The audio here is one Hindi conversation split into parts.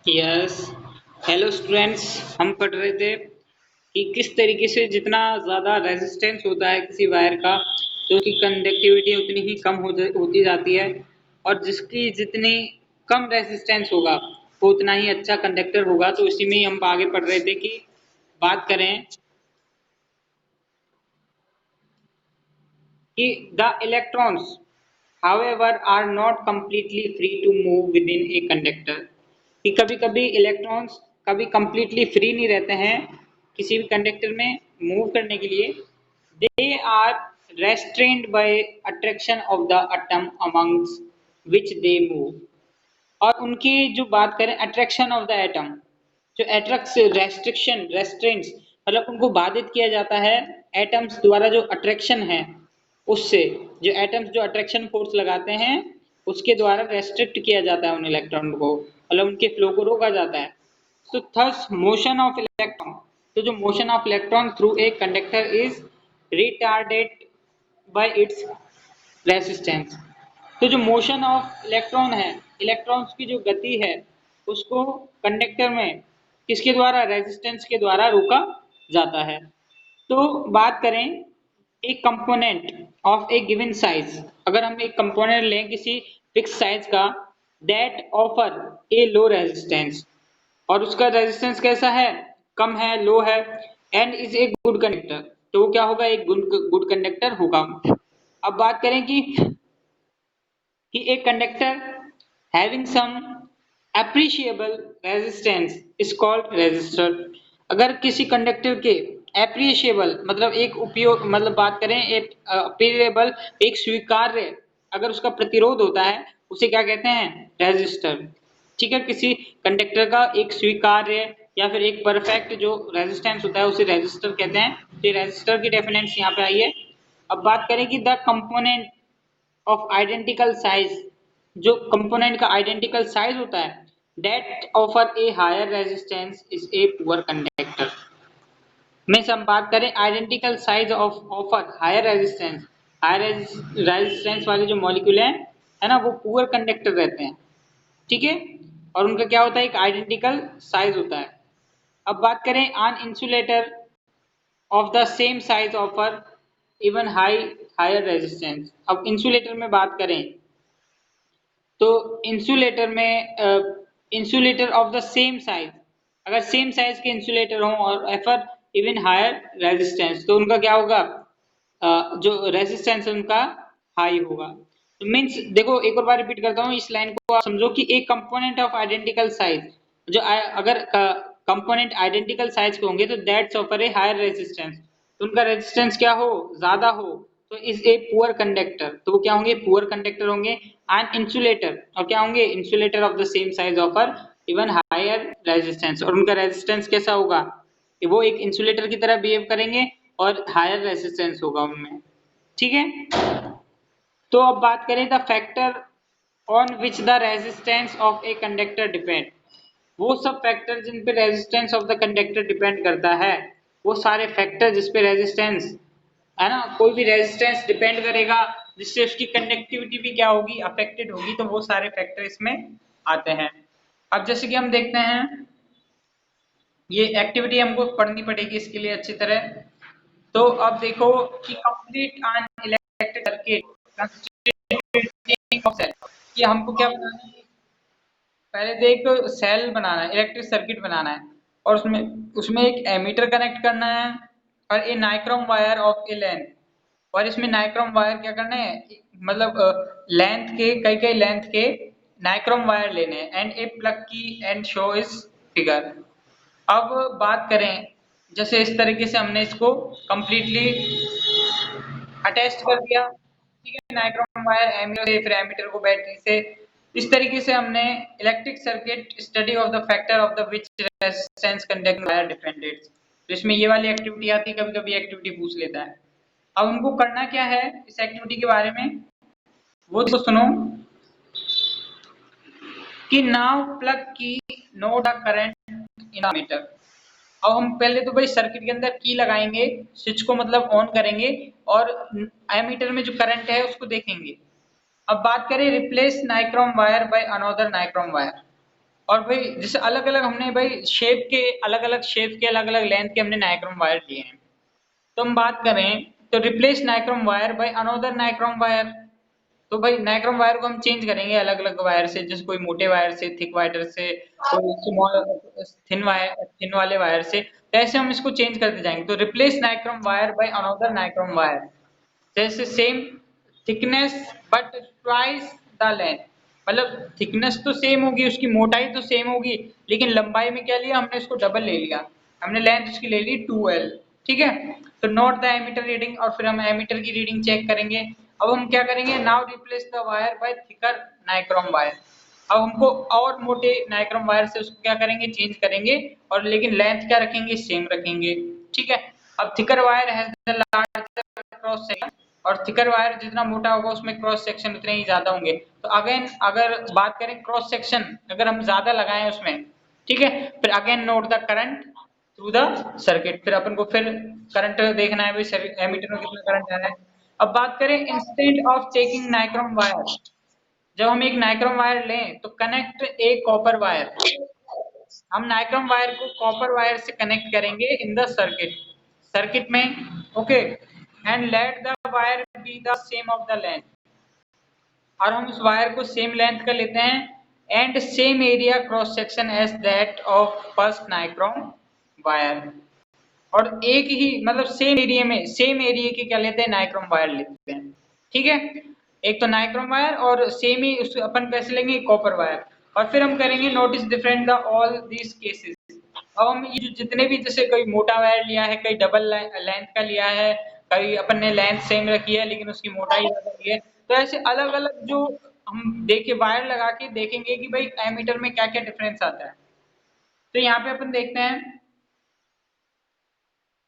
यस। हेलो स्टूडेंट्स, हम पढ़ रहे थे कि किस तरीके से जितना ज़्यादा रेजिस्टेंस होता है किसी वायर का तो उसकी कंडक्टिविटी उतनी ही कम होती जाती है, और जिसकी जितनी कम रेजिस्टेंस होगा वो उतना ही अच्छा कंडक्टर होगा। तो इसी में ही हम आगे पढ़ रहे थे कि बात करें कि the electrons however are not completely free to move within a conductor, कि कभी कभी इलेक्ट्रॉन्स कभी completely फ्री नहीं रहते हैं किसी भी कंडक्टर में मूव करने के लिए। they are restrained by attraction of the atom amongst which they move, और उनकी जो बात करें अट्रैक्शन ऑफ द एटम, जो एट्रक्स रेस्ट्रिक्शन रेस्ट्रेंट्स मतलब उनको बाधित किया जाता है एटम्स द्वारा, जो अट्रैक्शन है उससे, जो एटम्स जो अट्रैक्शन फोर्स लगाते हैं उसके द्वारा रेस्ट्रिक्ट किया जाता है उन इलेक्ट्रॉन को, मतलब उनके फ्लो को रोका जाता है। तो थस मोशन ऑफ इलेक्ट्रॉन, तो जो motion of electron through a conductor is retarded bye it's resistance. तो जो मोशन ऑफ इलेक्ट्रॉन है, इलेक्ट्रॉन्स की जो गति है उसको कंडक्टर में किसके द्वारा, रेजिस्टेंस के द्वारा रोका जाता है। तो बात करें एक component of A given size, अगर हम एक कंपोनेंट लें किसी फिक्स साइज का, that offer A low resistance, और उसका रेजिस्टेंस कैसा है, कम है, लो है, and is a good conductor, तो वो क्या होगा, एक गुड कंडक्टर होगा। अब बात करें कि एक conductor having some appreciable resistance is called resistor. अगर किसी कंडक्टर के एप्रिशिएबल मतलब एक उपयोग मतलब बात करें एक अप्रिशिएबल एक स्वीकार्य अगर उसका प्रतिरोध होता है उसे क्या कहते हैं, रेजिस्टर। ठीक है, किसी कंडक्टर का एक स्वीकार्य या फिर एक परफेक्ट जो रेजिस्टेंस होता है उसे रेजिस्टर कहते हैं। तो रेजिस्टर की डेफिनेशन यहाँ पे आई है। अब बात करें कि the component of identical size, जो कंपोनेंट का आइडेंटिकल साइज होता है, that offer a higher resistance is a poor conductor. Means हम बात करें identical size of offer higher resistance, higher resistance वाले जो मॉलिक्यूल हैं है ना, वो पुअर कंडक्टर रहते हैं। ठीक है, और उनका क्या होता है, एक आइडेंटिकल साइज होता है। अब बात करें an insulator of the same size offer even higher resistance. अब इंसुलेटर में बात करें तो इंसुलेटर में insulator of the same size, अगर सेम साइज के इंसुलेटर हों और एफर इवन हायर रेजिस्टेंस, तो उनका क्या होगा, जो रेजिस्टेंस है उनका हाई होगा। तो मीन्स देखो एक और बार रिपीट करता हूँ इस लाइन को, आप समझो कि एक कंपोनेंट ऑफ आइडेंटिकल साइज, जो अगर कंपोनेंट आइडेंटिकल साइज के होंगे तो that's offer a higher resistance, तो उनका रेजिस्टेंस क्या हो, ज्यादा हो, तो इज ए पुअर कंडक्टर, तो वो क्या होंगे, पुअर कंडक्टर होंगे। एंड इंसुलेटर, और क्या होंगे, insulator of the same size offer even higher resistance, और उनका रेजिस्टेंस कैसा होगा, कि वो एक इंसुलेटर की तरह बिहेव करेंगे और हायर रेजिस्टेंस होगा उनमें। ठीक है, तो अब बात करें the factor on which the resistance of a conductor depend, वो सब फैक्टर जिन पे resistance of the conductor depend करता है, वो सारे फैक्टर जिस पे रेजिस्टेंस है ना, कोई भी रेजिस्टेंस डिपेंड करेगा जिससे उसकी कंडक्टिविटी भी क्या होगी, अफेक्टेड होगी, तो वो सारे फैक्टर इसमें आते हैं। अब जैसे कि हम देखते हैं, ये एक्टिविटी हमको पढ़नी पड़ेगी इसके लिए अच्छी तरह। तो अब देखो कि complete an electric circuit consisting of cell, कि हमको क्या बनाना है, पहले तो एक सेल बनाना है, इलेक्ट्रिक सर्किट बनाना है, और उसमें उसमें एक एमीटर कनेक्ट करना है और a nichrome wire of a length, और इसमें नाइक्रोम वायर क्या करना है, मतलब लेंथ के कई कई लेंथ के नाइक्रोम वायर लेने हैं, एंड ए प्लग की एंड शो इस फिगर। अब बात करें जैसे इस तरीके से हमने इसको कंप्लीटली अटैच कर दिया, ठीक है, नाइक्रोम वायर एमीटर से, फिर एमीटर को बैटरी से, इस तरीके से हमने electric circuit study of the factor of the which resistance conducting wire dependent. तो इसमें ये वाली एक्टिविटी आती है, कभी कभी एक्टिविटी पूछ लेता है। अब उनको करना क्या है इस एक्टिविटी के बारे में, वो तो सुनो कि now plug key note the current in ammeter. अब हम पहले तो भाई सर्किट के अंदर की लगाएंगे, स्विच को मतलब ऑन करेंगे, और एमीटर में जो करंट है उसको देखेंगे। अब बात करें replace nichrome wire by another nichrome wire, और भाई जैसे अलग अलग हमने भाई शेप के अलग अलग लेंथ के हमने नाइक्रोम वायर लिए हैं। तो हम बात करें तो replace nichrome wire by another nichrome wire. तो भाई नाइक्रोम वायर को हम चेंज करेंगे अलग अलग वायर से, जैसे कोई मोटे वायर से, थिक वायर से, कोई स्मॉल थिन वाले वायर से, तो ऐसे हम इसको चेंज करते जाएंगे। तो replace nichrome wire by another nichrome wire, जैसे same thickness but twice the length, मतलब थिकनेस तो सेम होगी, उसकी मोटाई तो सेम होगी, लेकिन लंबाई में क्या लिया हमने, उसको डबल ले लिया, हमने लेंथ उसकी ले ली 2L। ठीक है, तो नोट द एमीटर रीडिंग, और फिर हम एमीटर की रीडिंग चेक करेंगे। अब हम क्या करेंगे, now replace the wire by thicker nichrome wire. अब हमको और मोटे नाइक्रोम वायर से उसको क्या करेंगे, चेंज करेंगे, और लेकिन लेंथ क्या रखेंगे, सेम रखेंगे। ठीक है, अब thicker wire has the larger cross section, और थिकर वायर जितना मोटा होगा उसमें क्रॉस सेक्शन उतने ही ज्यादा होंगे। तो अगेन अगर बात करें क्रॉस सेक्शन अगर हम ज्यादा लगाएं उसमें, ठीक है, फिर again note the current through the circuit, फिर अपन को फिर करंट देखना है भाई एमीटर में कितना करंट आ रहा है। अब बात करें instant of taking nichrome wire, जब हम एक नाइक्रोम वायर लें तो कनेक्ट ए कॉपर वायर, हम नाइक्रोम वायर को कॉपर वायर से कनेक्ट करेंगे इन द सर्किट में। Okay, and let the wire be the same of the length, और हम उस वायर को सेम लेंथ का लेते हैं, and same area cross section as that of first nichrome wire, और एक ही मतलब सेम एरिया में सेम एरिया के क्या लेते हैं, नाइक्रोम वायर लेते हैं। ठीक है, एक तो नाइक्रोम वायर और सेम ही उस अपन कैसे लेंगे, कॉपर वायर। और फिर हम करेंगे notice different the all these cases. अब हम ये जो जितने भी, जैसे कोई मोटा वायर लिया है, कई डबल लेंथ का लिया है, कई अपन ने लेंथ सेम रखी है लेकिन उसकी मोटाई ज्यादा ली है, तो ऐसे अलग अलग जो हम देखे वायर लगा के देखेंगे कि भाई एमीटर में क्या क्या डिफरेंस आता है। तो यहाँ पे अपन देखते हैं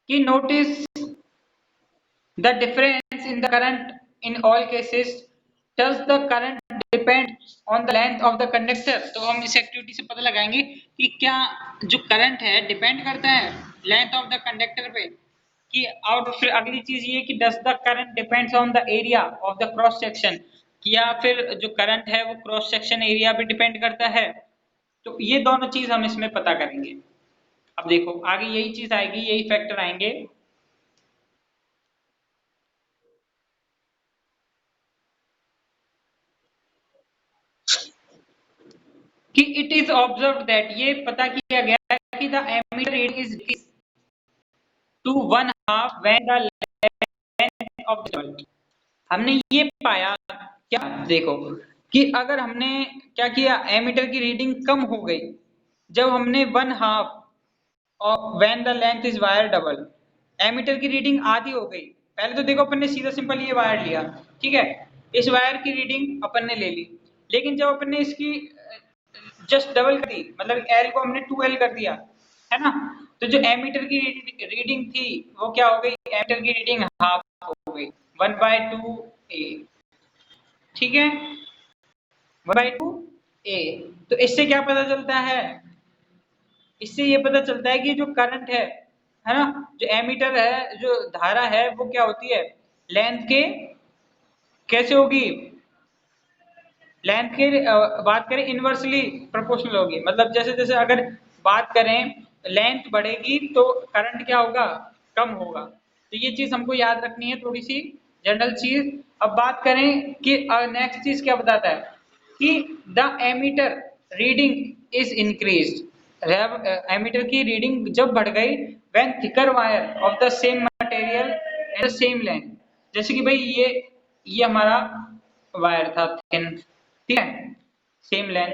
कि notice the difference in the current in all cases, does the current depend on the length of the conductor। तो हम इस एक्टिविटी से पता लगाएंगे कि क्या जो करंट है डिपेंड करता है लेंथ ऑफ द कंडक्टर पे, कि और फिर अगली चीज ये कि does the current depends on the area of the cross section, या फिर जो करंट है वो क्रॉस सेक्शन एरिया पे डिपेंड करता है। तो ये दोनों चीज हम इसमें पता करेंगे। अब देखो आगे यही चीज आएगी, यही फैक्टर आएंगे कि इट इज ऑब्जर्व दैट, ये पता किया गया है कि the ammeter reading is to one half when the length of the bulb. हमने ये पाया क्या, देखो कि अगर हमने क्या किया, एमीटर की रीडिंग कम हो गई जब हमने वन हाफ और when the length is wire double, ammeter की रीडिंग आधी हो गई। पहले तो देखो अपन ने सीधा सिंपल ये वायर लिया, ठीक है, इस वायर की रीडिंग अपन ने ले ली, लेकिन जब अपन ने इसकी जस्ट डबल कर दी, मतलब एल को हमने 2L कर दिया, है ना, तो जो एमीटर की रीडिंग थी वो क्या हो गई, एमीटर की रीडिंग हाफ हो गई, 1/2A। ठीक है, 1/2A। तो इससे क्या पता चलता है, इससे ये पता चलता है कि जो करंट है ना, जो एमीटर है, जो धारा है वो क्या होती है, लेंथ के कैसे होगी, लेंथ की बात करें इनवर्सली प्रोपोर्शनल होगी, मतलब जैसे जैसे अगर बात करें लेंथ बढ़ेगी तो करंट क्या होगा, कम होगा। तो ये चीज हमको याद रखनी है, थोड़ी सी जनरल चीज। अब बात करें कि नेक्स्ट चीज क्या बताता है कि the ammeter reading is increased, ammeter की रीडिंग जब बढ़ गई when thicker wire of the same material and the same length, जैसे कि भाई ये हमारा वायर था थिन, ठीक है, सेम लेंथ,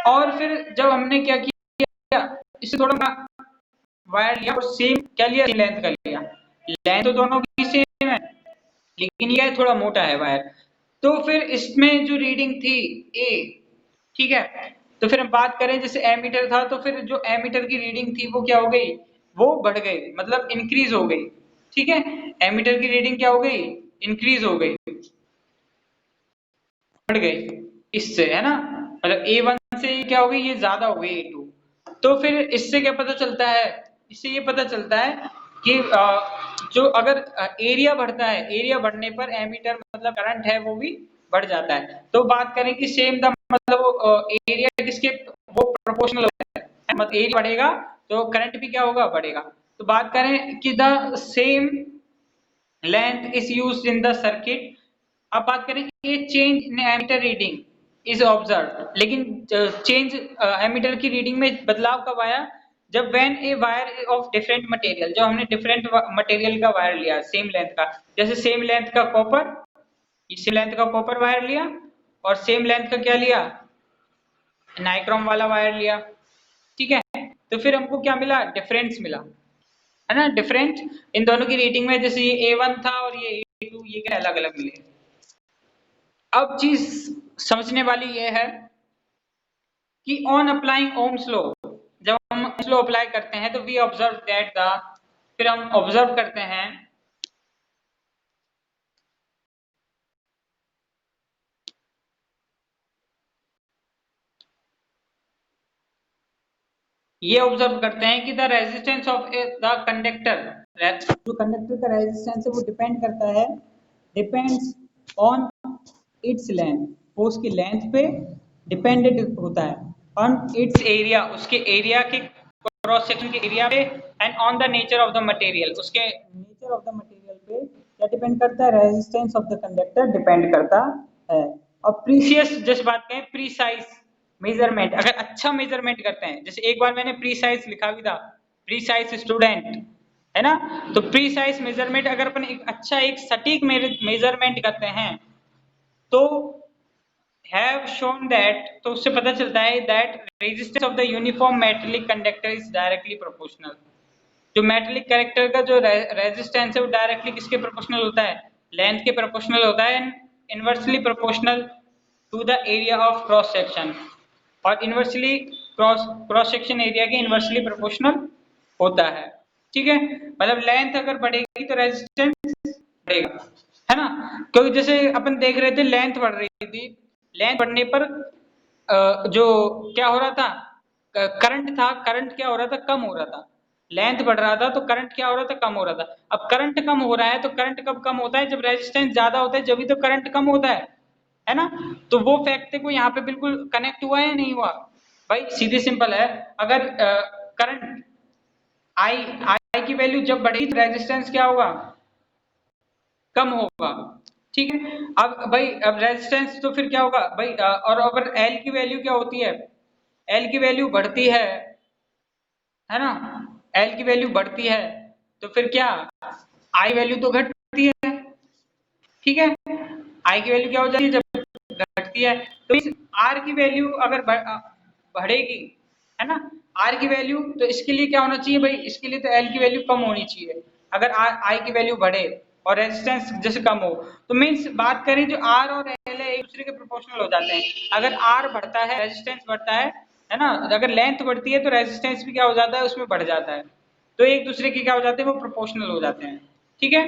और फिर जब हमने क्या किया, इससे थोड़ा वायर लिया और सेम क्या लिया, सेम लेंथ का लिया, लेंथ तो दोनों की सेम है लेकिन ये थोड़ा मोटा है वायर, तो फिर इसमें जो रीडिंग थी ए, ठीक है, तो फिर हम बात करें जैसे एमीटर था, तो फिर जो एमीटर की रीडिंग थी वो क्या हो गई, वो बढ़ गई, मतलब इंक्रीज हो गई। ठीक है, एमीटर की रीडिंग क्या हो गई, इंक्रीज हो गई, बढ़ गई इससे, है ना, मतलब A1 से क्या हो गई, ये ज्यादा हो गई A2। तो फिर इससे क्या पता चलता है, इससे ये पता चलता है कि जो अगर एरिया बढ़ता है, एरिया बढ़ने पर एमीटर मतलब करंट है वो भी बढ़ जाता है। तो बात करें कि सेम द मतलब एरिया किसके, वो प्रोपोर्शनल होता है, मतलब एरिया बढ़ेगा तो करंट भी क्या होगा, बढ़ेगा। तो बात करें कि the same length is used in the circuit. अब बात करें कि change in ammeter reading is observe, लेकिन चेंज एमीटर की रीडिंग में बदलाव कब आया, जब when a wire of different material, जब हमने डिफरेंट मटेरियल का वायर लिया सेम लेंथ का, जैसे सेम लेंथ का कॉपर, इसी लेंथ का कॉपर वायर लिया और सेम लेंथ का क्या लिया, नाइक्रोम वाला वायर लिया, ठीक है। तो फिर हमको क्या मिला, डिफरेंस मिला, है ना, डिफरेंट इन दोनों की रीडिंग में, जैसे ये A1 था और ये A2, ये क्या अलग अलग मिले। अब चीज समझने वाली ये है कि ऑन अप्लाइंग ओम्स लॉ, जब हम ओम्स लॉ अप्लाई करते हैं तो वी ऑब्जर्व दैट द, फिर हम ऑब्जर्व करते हैं ये ऑब्जर्व करते हैं कि the resistance of the conductor, जो कंडक्टर का रेजिस्टेंस है वो डिपेंड करता है, डिपेंड्स ऑन इट्स लेंथ, वो उसकी लेंथ पे डिपेंडेंट होता है, ऑन इट्स एरिया, उसके एरिया के क्रॉस सेक्शन के एरिया पे, and on the nature of the material, उसके नेचर ऑफ द मटेरियल पे क्या डिपेंड करता है, resistance of the conductor depend करता है। और प्रीसियस, जिस बात कहें प्रीसाइज मेजरमेंट, अगर अच्छा मेजरमेंट करते हैं, जैसे एक बार मैंने प्रीसाइज लिखा भी था, प्रीसाइज स्टूडेंट, है ना, तो प्रीसाइज मेजरमेंट अगर अपन एक अच्छा एक सटीक मेजरमेंट करते हैं तो हैव शोन दैट, तो उससे पता चलता है that resistance of the uniform metallic conductor is directly proportional, जो मेटेलिक कैरेक्टर का जो रेजिस्टेंस है वो डायरेक्टली किसके प्रोपोर्शनल होता है, लेंथ के प्रोपोर्शनल होता है, inversely proportional to the area of cross section, और इनवर्सली क्रॉस सेक्शन एरिया के इनवर्सली प्रोपोर्शनल होता है, ठीक है। मतलब लेंथ अगर बढ़ेगी तो रेजिस्टेंस बढ़ेगा, है ना, क्योंकि जैसे अपन देख रहे थे लेंथ बढ़ रही थी, लेंथ बढ़ने पर जो क्या हो रहा था, करंट था, करंट क्या हो रहा था, कम हो रहा था, लेंथ बढ़ रहा था तो करंट क्या हो रहा था, कम हो रहा था। अब करंट कम हो रहा है तो करंट कब कम होता है, जब रेजिस्टेंस ज्यादा होता है, जब भी तो करंट कम होता है ना। तो वो फैक्ट को यहाँ पे बिल्कुल कनेक्ट हुआ या नहीं हुआ, भाई सीधे सिंपल है, अगर करंट आई आई की वैल्यू जब बढ़ेगी तो रेजिस्टेंस क्या होगा, कम होगा, ठीक है। अब भाई अब रेजिस्टेंस तो फिर क्या होगा भाई, और अगर एल की वैल्यू क्या होती है, एल की वैल्यू बढ़ती है ना, एल की वैल्यू बढ़ती है तो फिर क्या, आई वैल्यू तो घटती है, ठीक है, आई की वैल्यू क्या हो जाती है जब घटती है, तो इस आर की वैल्यू अगर बढ़ेगी, है ना, आर की वैल्यू, तो इसके लिए क्या होना चाहिए भाई, इसके लिए तो एल की वैल्यू कम होनी चाहिए, अगर आई की वैल्यू बढ़े और रेजिस्टेंस जैसे कम हो, तो मीन्स बात करें जो आर और एल है एक दूसरे के प्रोपोर्शनल हो जाते हैं, अगर आर बढ़ता है रेजिस्टेंस बढ़ता है ना, अगर लेंथ बढ़ती है तो रेजिस्टेंस भी क्या हो जाता है, उसमें बढ़ जाता है, तो एक दूसरे के क्या हो जाते हैं, वो प्रोपोर्शनल हो जाते हैं, ठीक है।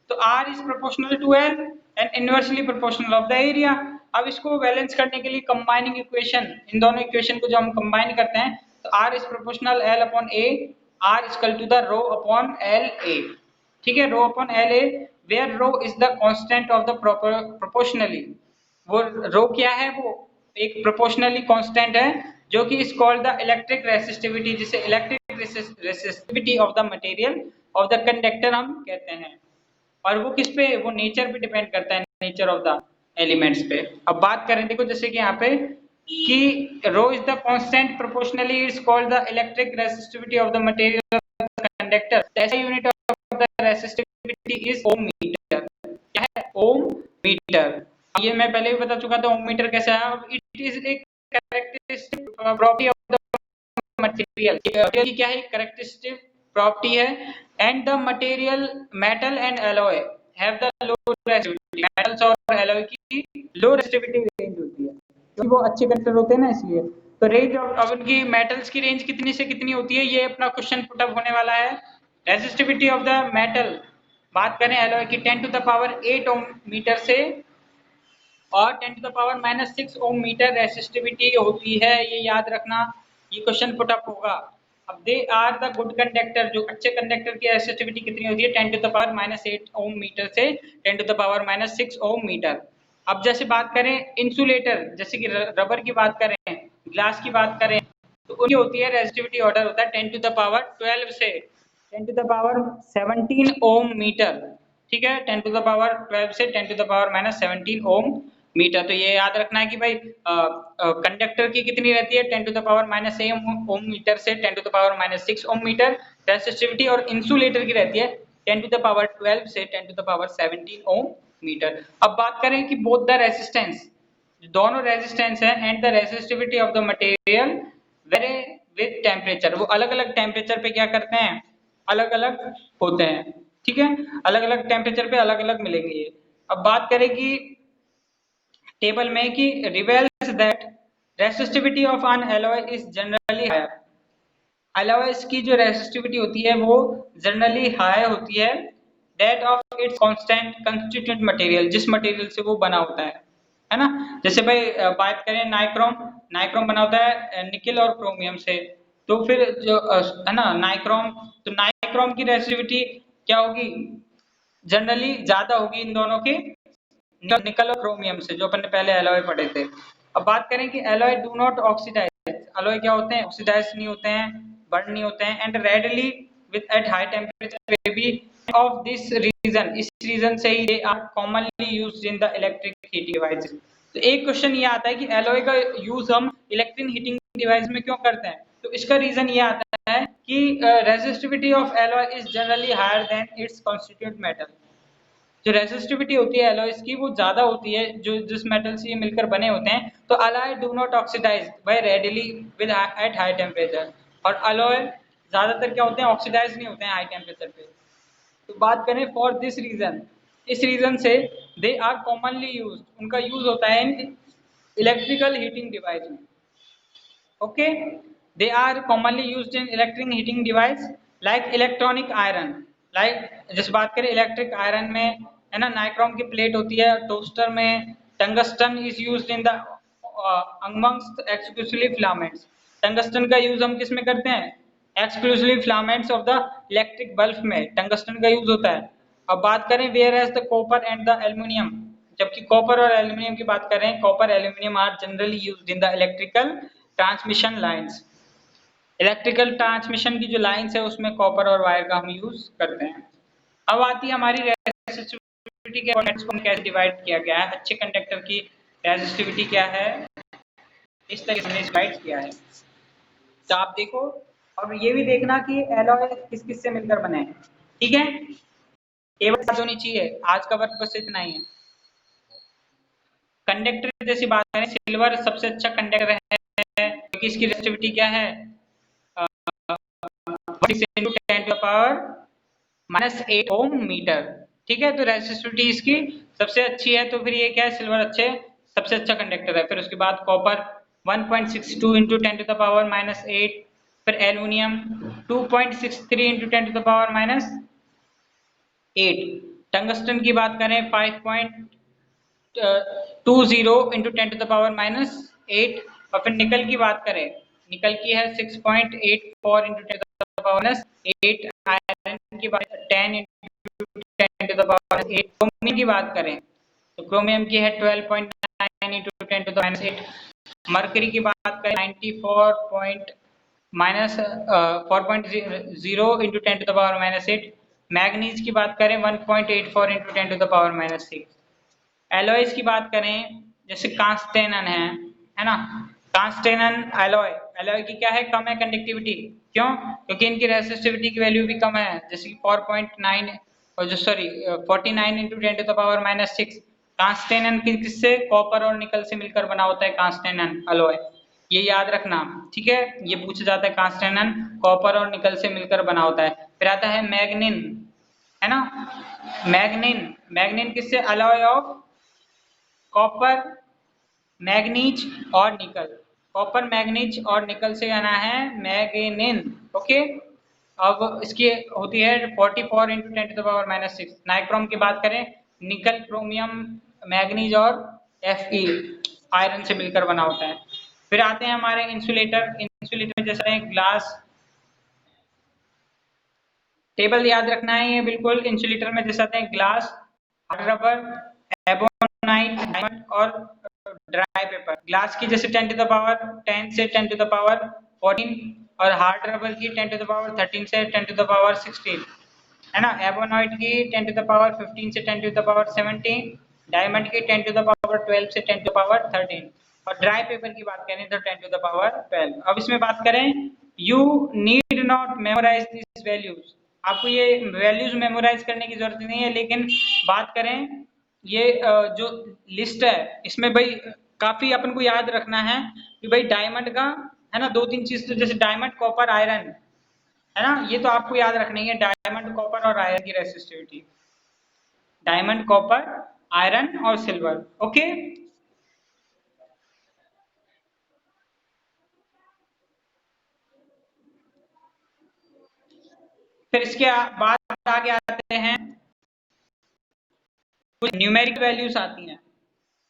तो R is proportional to L and inversely proportional of the area. अब इसको बैलेंस करने के लिए कंबाइनिंग इक्वेशन, इन दोनों इक्वेशन को जब हम कंबाइन करते हैं तो R is proportional L upon A, R is equal to the rho upon L A, ठीक है, rho upon L A, where rho is the constant of the proportionally, वो रो क्या है, वो एक प्रोपोर्शनली कांस्टेंट है जो कि is called the electric resistivity, जिसे electric resistivity of the material of the conductor हम कहते हैं, और वो किस पे, वो नेचर पे डिपेंड करता है, नेचर ऑफ द एलिमेंट्स पे। अब बात करें, देखो जैसे कि यहाँ पे कि rho is the constant proportionally is called the electric resistivity of the material of the conductor, ऐसा unit of the resistivity is ohm metre, क्या है, ओम मीटर। ये मैं पहले भी बता चुका था ओम मीटर कैसा है। अब इट इज एक characteristic property of the material, की क्या है, कैरेक्टरिस्टिक प्रॉपर्टी है, and the material metal and alloy have the low resistivity, metals और एलॉय की लो रेसिस्टिविटी रेंज होती है क्योंकि वो अच्छे कंडक्टर होते हैं ना, इसलिए। तो रेंज ऑफ उनकी मेटल्स की रेंज कितनी से कितनी होती है, ये अपना क्वेश्चन पुट अप होने वाला है। रेसिस्टिविटी ऑफ द मेटल, बात करें एलॉय की, 10 to the power 8 ohm meter से और 10 to the power -6 ohm meter resistivity होती है, ये याद रखना, ये क्वेश्चन पुट अप होगा। अब they are the good conductor, जो अच्छे कंडक्टर की रेसिस्टिविटी कितनी होती है, 10 to the power -8 ohm meter से 10 to the power -6 ohm meter. अब जैसे बात करें इंसुलेटर, जैसे कि रबर की बात करें, ग्लास की बात करें, तो उनकी होती है रेजिस्टिविटी ऑर्डर होता है 10 टू द पावर 12 से 10 to the power 17 ohm meter, ठीक है, 10 टू द पावर 12 से 10 to the power -17 ohm meter. तो ये याद रखना है कि भाई कंडक्टर की कितनी रहती है 10 to the power -8 ohm meter से 10 to the power -6 ohm meter resistivity, और इंसुलेटर की रहती है 10 टू द पावर 12 से 10 to the power 17 ohm meter. अब बात करें कि बोथ द रेजिस्टेंस, दोनों रेजिस्टेंस है and the resistivity of the material vary with temperature, वो अलग अलग टेम्परेचर पे क्या करते हैं, अलग अलग होते हैं, ठीक है, अलग अलग टेम्परेचर पे अलग अलग मिलेंगे ये। अब बात करें कि टेबल में कि reveals that resistivity of an alloy is generally higher, alloys की जो रेसिस्टिविटी होती है वो जनरली हाई होती है that of its constant constituent material, जिस मटेरियल से वो बना होता है ना। जैसे भाई बात करें नाइक्रोम, नाइक्रोम बना होता है निकेल और क्रोमियम से, तो फिर जो है ना नाइक्रोम, तो नाइक्रोम की रेसिस्टिविटी क्या होगी, जनरली ज्यादा होगी इन दोनों के निकल और क्रोमियम से, जो अपन ने पहले एलॉय पढ़े थे। अब बात करें कि alloy do not oxidize, alloy क्या होते हैं, ऑक्सीडाइज नहीं होते हैं, बर्न नहीं होते हैं, and readily with at high temperature may be of this reason, इस रीजन से ही they are commonly used in the electric heating devices. तो एक क्वेश्चन ये आता है कि एलॉय का यूज हम इलेक्ट्रिक हीटिंग डिवाइस में क्यों करते हैं, तो इसका रीजन ये आता है कि resistivity of alloy is generally higher than its constituent metal, जो रेजिस्टिविटी होती है एलॉयज की वो ज्यादा होती है जो जिस मेटल से ये मिलकर बने होते हैं। तो alloy do not oxidize by readily with at high temperature, और अलॉय ज्यादातर क्या होते हैं, ऑक्सीडाइज नहीं होते हैं हाई टेम्परेचर पे। तो बात करें फॉर दिस रीजन, इस रीजन से दे आर कॉमनली यूज्ड, उनका यूज होता है इन इलेक्ट्रिकल हीटिंग डिवाइस में। Okay, they are commonly used in electric heating device like electronic iron, like जिस बात करें इलेक्ट्रिक आयरन में है ना, नाइक्रोम की प्लेट होती है, टोस्टर में tungsten is used in the amongst exclusively filaments, tungsten का यूज हम किस में करते हैं, exclusively filaments of the electric bulb में टंगस्टन का यूज होता है। अब बात करें whereas the copper and the aluminium, जबकि कॉपर और एल्यूमिनियम की बात करें, copper aluminium are generally used in the electrical transmission lines, electrical transmission की जो लाइंस है उसमें कॉपर और वायर का हम यूज करते हैं। अब आती है हमारी रेजिस्टिविटी के कंपोनेंट्स को कैसे डिवाइड किया गया है, अच्छे कंडक्टर की रेजिस्टिविटी क्या है, इस तरीके से डिवाइड किया है। तो आप देखो, और ये भी देखना कि एलॉय किस किस से मिलकर बने हैं, ठीक है, केवल बात होनी चाहिए। आज का वर्क बस इतना ही है। कंडक्टर जैसी बात करें, सिल्वर सबसे अच्छा कंडक्टर है क्योंकि इसकी रेजिस्टिविटी क्या है 6 × 10⁻⁻8 ओम मीटर, ठीक है, तो रेजिस्टिविटी इसकी सबसे अच्छी है। तो फिर ये क्या है, सिल्वर सबसे अच्छा कंडक्टर है। फिर उसके बाद कॉपर 1.62 × 10⁻⁻8, फिर एल्यूमिनियम 2.63 × 10⁻⁻8, टंगस्टन की बात करें 5.20 × 10⁻⁸, और फिर निकल की बात करें, निकल की है 6.84 × 10⁻⁸, आयरन की बात 10 × 10⁸। क्रोमियम की बात करें तो क्रोमियम की है 12.9 × 10⁻8, मरकरी की बात करें 4.0 × 10⁻8, मैग्नीज की बात करें 1.84 × 10⁻6। एलॉयज की बात करें जैसे कांस्टेनन है ना, कांस्टेनन एलॉय, एलॉय की क्या है, कम है कंडक्टिविटी, क्यों, क्योंकि इनकी रेसिस्टिविटी की वैल्यू भी कम है, जैसे कि 4.9 और जो 49 × 10⁻6। कांस्टेनन किससे, कॉपर और निकल से मिलकर बना होता है कांस्टेनन एलॉय, ये याद रखना, ठीक है, ये पूछा जाता है, कांस्टेनन कॉपर और निकल से मिलकर बना होता है। फिर आता है मैग्नीन, है ना, मैग्नीन, मैग्नीन किससे, एलॉय ऑफ कॉपर, मैग्नीज और निकल, कॉपर मैग्नीज और निकल से आना है मैग्नीन, ओके। अब इसकी होती है 44 × 10⁻6। नाइक्रोम की बात करें, निकल, क्रोमियम, मैग्नीज और Fe आयरन से मिलकर बना होता है। फिर आते हैं हमारे इंसुलेटर, इंसुलेटर जैसे है ग्लास, टेबल याद रखना है ये बिल्कुल। इंसुलेटर में जैसे आते हैं ग्लास, रबर, एबोनाइट और ड्राई पेपर। ग्लास की जैसे 10⁻10 से 10⁻12 14 और हार्ड रबर की 10 टू द पावर 13 से 10 टू द पावर 16 है ना, एबोनाइट की 10 टू द पावर 15 से 10 टू द पावर 17, डायमंड की 10 टू द पावर 12 से 10 टू द पावर 13 और ड्राई पेपर की बात करें तो 10 टू द पावर 12। अब इसमें बात करें, you need not memorize this values, आपको ये वैल्यूज मेमोराइज करने की जरूरत नहीं है, लेकिन बात करें ये जो लिस्ट है इसमें भाई काफी अपन को याद रखना है कि भाई डायमंड का है ना, दो तीन चीज, तो जैसे डायमंड कॉपर आयरन है ना, ये तो आपको याद रखनी है, डायमंड कॉपर और आयरन की रेसिस्टिविटी, डायमंड कॉपर आयरन और सिल्वर। ओके, फिर इसके बाद आगे आते हैं कुछ न्यूमेरिकल वैल्यूज आती हैं,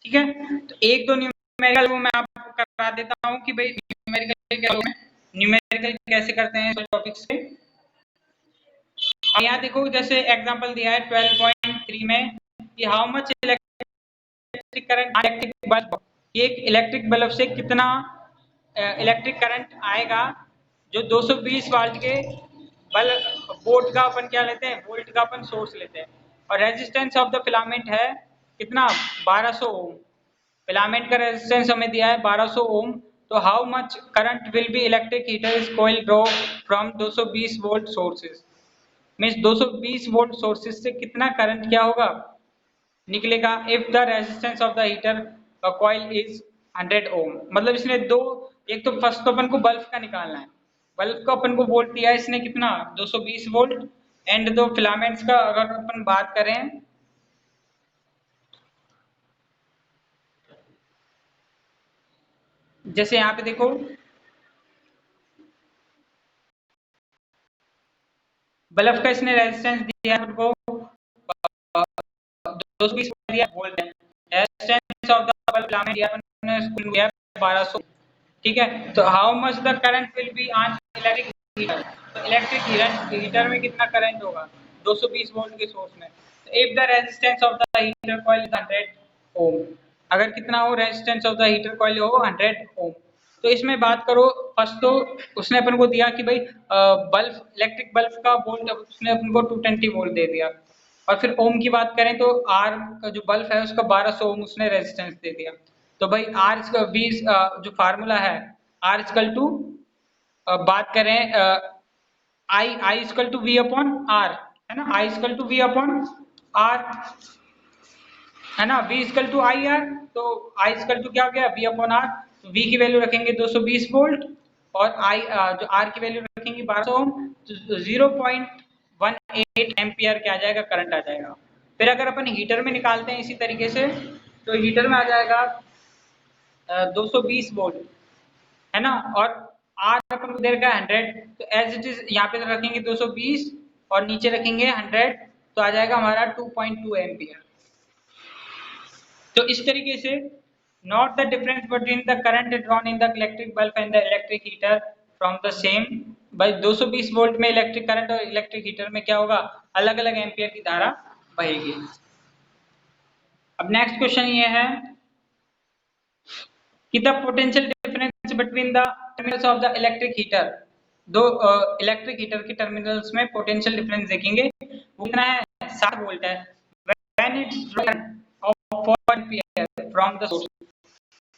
ठीक है, तो एक दो न्यूमेरिकल वो मैं आपको करा देता हूँ कि भाई न्यूमेरिकल क्या होता है, न्यूमेरिकल कैसे करते हैं टॉपिक्स के। यहाँ देखो जैसे एग्जांपल दिया है 12.3 में कि how much electric current electric bulb, ये एक इलेक्ट्रिक बल्ब से कितना इलेक्ट्रिक करंट आएगा, जो 220 वाल्ट के बल्ब वोल्ट का अपन क्या लेते हैं, वोल्ट का अपन सोर्स लेते हैं, और रेजिस्टेंस ऑफ द फिलामेंट है कितना 1200 ओम, फिलामेंट का रेजिस्टेंस हमें दिया है 1200 ओम, तो how much current will be electric heater is coil draw from 220 volt sources, means 220 volt sources से कितना करंट क्या होगा निकलेगा, if the resistance of the heater coil is 100 ohm. मतलब इसने दो, एक तो फर्स्ट तो अपन को बल्ब का निकालना है, बल्ब का अपन को वोल्ट दिया है इसने कितना 220 वोल्ट, एंड दो फिलामेंट्स का अगर अपन बात करें, जैसे यहाँ पे देखो बल्ब का इसने रेजिस्टेंस दिया है उनको 220 दिया वोल्ट है, resistance of the bulb filament दिया है 1200, ठीक है, तो how much the current will be on electric heater, तो इलेक्ट्रिक हीटर में कितना करंट होगा 220 वोल्ट के सोर्स में, if the resistance of the heater coil is 100 ओम, अगर कितना हो resistance of the heater coil हो 100 ओम, तो इसमें बात करो फर्स्ट तो उसने अपन को दिया कि भाई बल्ब इलेक्ट्रिक बल्ब का वोल्ट उसने अपन को 220 वोल्ट दे दिया, और फिर ओम की बात करें तो आर का जो बल्ब है उसका 1200 ओम उसने रेजिस्टेंस दे दिया, तो भाई आर वी जो फार्मूला है आर इक्वल टू बात करें I I equal to V upon R, है ना, I equal to V upon R, है ना, V equal to I R, तो I इक्वल टू क्या हो गया V अपॉन आर, तो V की वैल्यू रखेंगे 220 वोल्ट और I जो R की वैल्यू रखेंगे 1200 ओम, तो 0.18 एम्पियर क्या आ जाएगा करंट आ जाएगा। फिर अगर अपन हीटर में निकालते हैं इसी तरीके से, तो हीटर में आ जाएगा 220 वोल्ट, है ना, और R अपन को दे रखा है 100, तो एज इट इज यहाँ पे रखेंगे 220 और नीचे रखेंगे 100, तो आ जाएगा हमारा 2.2 एम्पियर। तो इस तरीके से note the difference between the current drawn in the electric bulb and the electric heater from the same, भाई 220 वोल्ट में इलेक्ट्रिक करंट और इलेक्ट्रिक हीटर में क्या होगा अलग अलग एम्पियर की धारा बहेगी। अब नेक्स्ट क्वेश्चन ये है कि the potential difference between the terminals of the electric heater, दो इलेक्ट्रिक हीटर के टर्मिनल्स में पोटेंशियल डिफरेंस देखेंगे, वो कितना है 60 वोल्ट है, when it's drawn of 4 ampere from the source,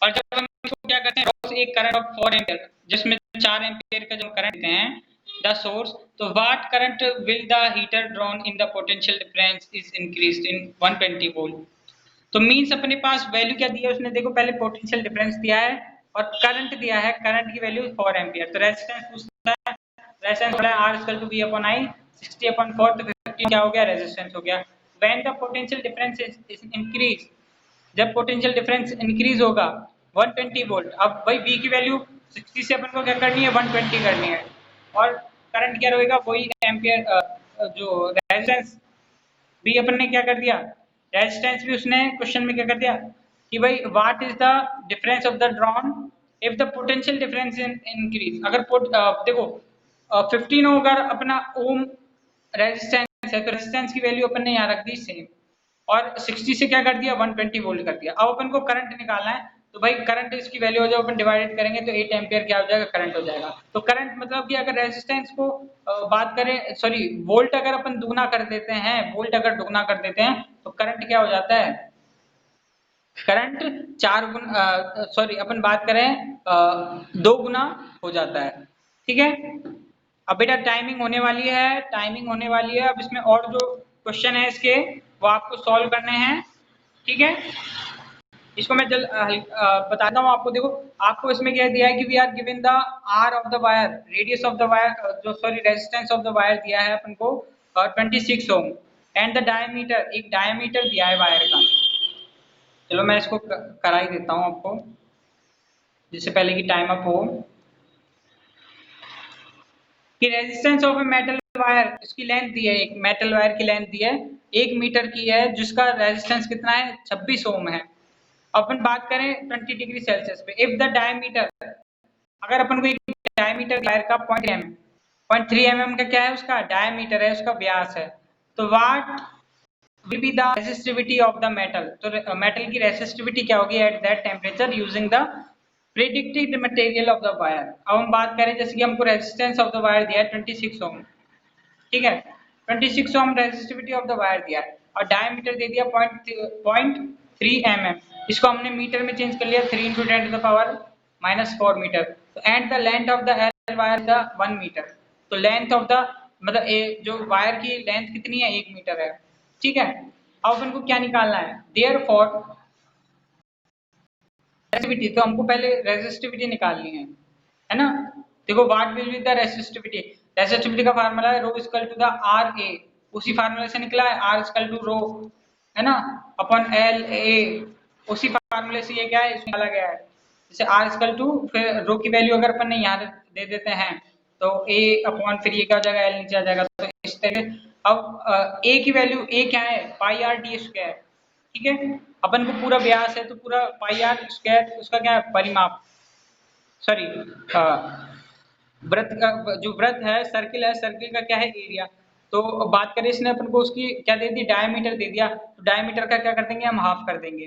और जब हम इसको क्या करते हैं एक करंट ऑफ 4 एम्पियर जिसमें 4 एम्पियर का जो करंट देते हैं द सोर्स, तो what current will the heater drawn in the potential difference is increased in 120 volt, तो मींस अपने पास वैल्यू क्या दी है उसने, देखो पहले पोटेंशियल डिफरेंस दिया है और करंट दिया है, करंट की वैल्यू 4 एम्पियर, तो रेजिस्टेंस पूछता है, रेजिस्टेंस बड़ा R equal to V upon I 60 upon 4, तो 50 क्या हो गया रेजिस्टेंस हो गया। When the potential difference is increase, जब पोटेंशियल डिफरेंस इंक्रीज होगा 120 वोल्ट, अब भाई V की वैल्यू 60 से अपन को क्या करनी है 120 करनी है, और करंट क्या रहेगा वही एम्पियर जो रेजिस्टेंस भी अपन ने क्या कर दिया, रेजिस्टेंस भी उसने क्वेश्चन में क्या कर दिया कि भाई what is the difference of the drawn if the potential difference increase, अगर देखो 15 अगर अपना ओम रेजिस्टेंस है तो रेजिस्टेंस की वैल्यू अपन ने यहाँ रख दी सेम, और 60 से क्या कर दिया 120 वोल्ट कर दिया। अब अपन को करंट निकालना है, तो भाई करंट इसकी वैल्यू जब अपन डिवाइडेड करेंगे तो 8 एम्पियर क्या हो जाएगा, करंट हो जाएगा। तो करंट मतलब कि अगर रेजिस्टेंस को बात करें, सॉरी वोल्ट अगर अपन दुगना कर देते हैं, वोल्ट अगर दुगना कर देते हैं तो करंट क्या हो जाता है, करंट 4 गुना, सॉरी अपन बात करें 2 गुना हो जाता है। ठीक है, अब बेटा टाइमिंग होने वाली है, टाइमिंग होने वाली है। अब इसमें और जो क्वेश्चन है इसके वो आपको सॉल्व करने हैं। ठीक है, इसको मैं बताता हूँ आपको। देखो आपको इसमें क्या दिया है कि we are given the R of the wire, radius of the wire, जो sorry resistance of the wire दिया है अपन को 26 ओम, एंड द डायमीटर, एक डायमीटर दिया है वायर का। चलो मैं इसको करा ही देता हूँ आपको, जिससे पहले की टाइम अप हो। कि resistance of a metal wire, इसकी लेंथ दी है, एक मेटल वायर की लेंथ दी है 1 मीटर की है, जिसका रेजिस्टेंस कितना है, 26 ओम है। अपन बात करें 20 डिग्री सेल्सियस पे, इफ द डायमीटर, अगर अपन को एक डायमीटर वायर का 0.3 mm का क्या है, उसका डायमीटर है, उसका व्यास है, तो वाट will be the resistivity of the metal, तो मेटल की रेसिस्टिविटी क्या होगी at that temperature using the predicted material of the wire. अब हम बात करें, जैसे कि हमको रेजिस्टेंस ऑफ द वायर दिया है 26 ओम, ठीक है, 26 ओम रेजिस्टिविटी ऑफ द वायर दिया है, और डायमीटर दे दिया 0.3 mm, इसको हमने मीटर में चेंज कर लिया, 3 into 10 to the power -4 metre. तो and the length of the L wire the 1 metre, तो लेंथ ऑफ द मतलब जो वायर की लेंथ कितनी है, 1 मीटर है। ठीक है, अब अपन को क्या निकालना है, देयरफॉर रेसिस्टिविटी, तो हमको पहले रेसिस्टिविटी निकालनी है ना। देखो what will be the resistivity, resistivity का फार्मूला है rho equal to the R A, उसी फार्मूले से निकला है, आर इक्वल टू रो है ना अपन एल ए, उसी फार्मूले से ये क्या है, इसमें निकाला गया है। जैसे आर इक्वल टू, फिर रो की वैल्यू अगर अपन ने यहाँ दे देते हैं तो ए अपॉन, फिर ये क्या हो जाएगा, एल नीचे आ जाएगा। तो इस तरह अब ए की वैल्यू, ए क्या है, पाई आर डी स्क्वायर। ठीक है, अपन को पूरा व्यास है तो पूरा पाई आर स्क्वायर, उसका क्या है, परिमाप, सॉरी वृत्त का, जो वृत्त है, सर्किल है, सर्किल का क्या है, एरिया। तो बात करें, इसने अपन को उसकी क्या दे दी, डायमीटर दे दिया, तो डायमीटर का क्या कर देंगे, हम हाफ कर देंगे,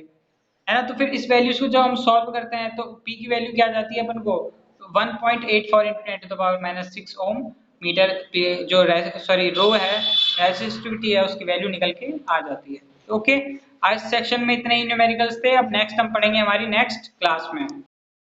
है ना। तो फिर इस वैल्यूज को जब हम सॉल्व करते हैं तो पी की वैल्यू क्या आ जाती है अपन को, 1.84 into 10 to the power -6 ohm meter, जो सॉरी रो है, रेसिस्टिविटी है, उसकी वैल्यू निकल के आ जाती है। ओके, आज सेक्शन में इतने ही न्यूमेरिकल्स थे, अब नेक्स्ट हम पढ़ेंगे हमारी नेक्स्ट क्लास में।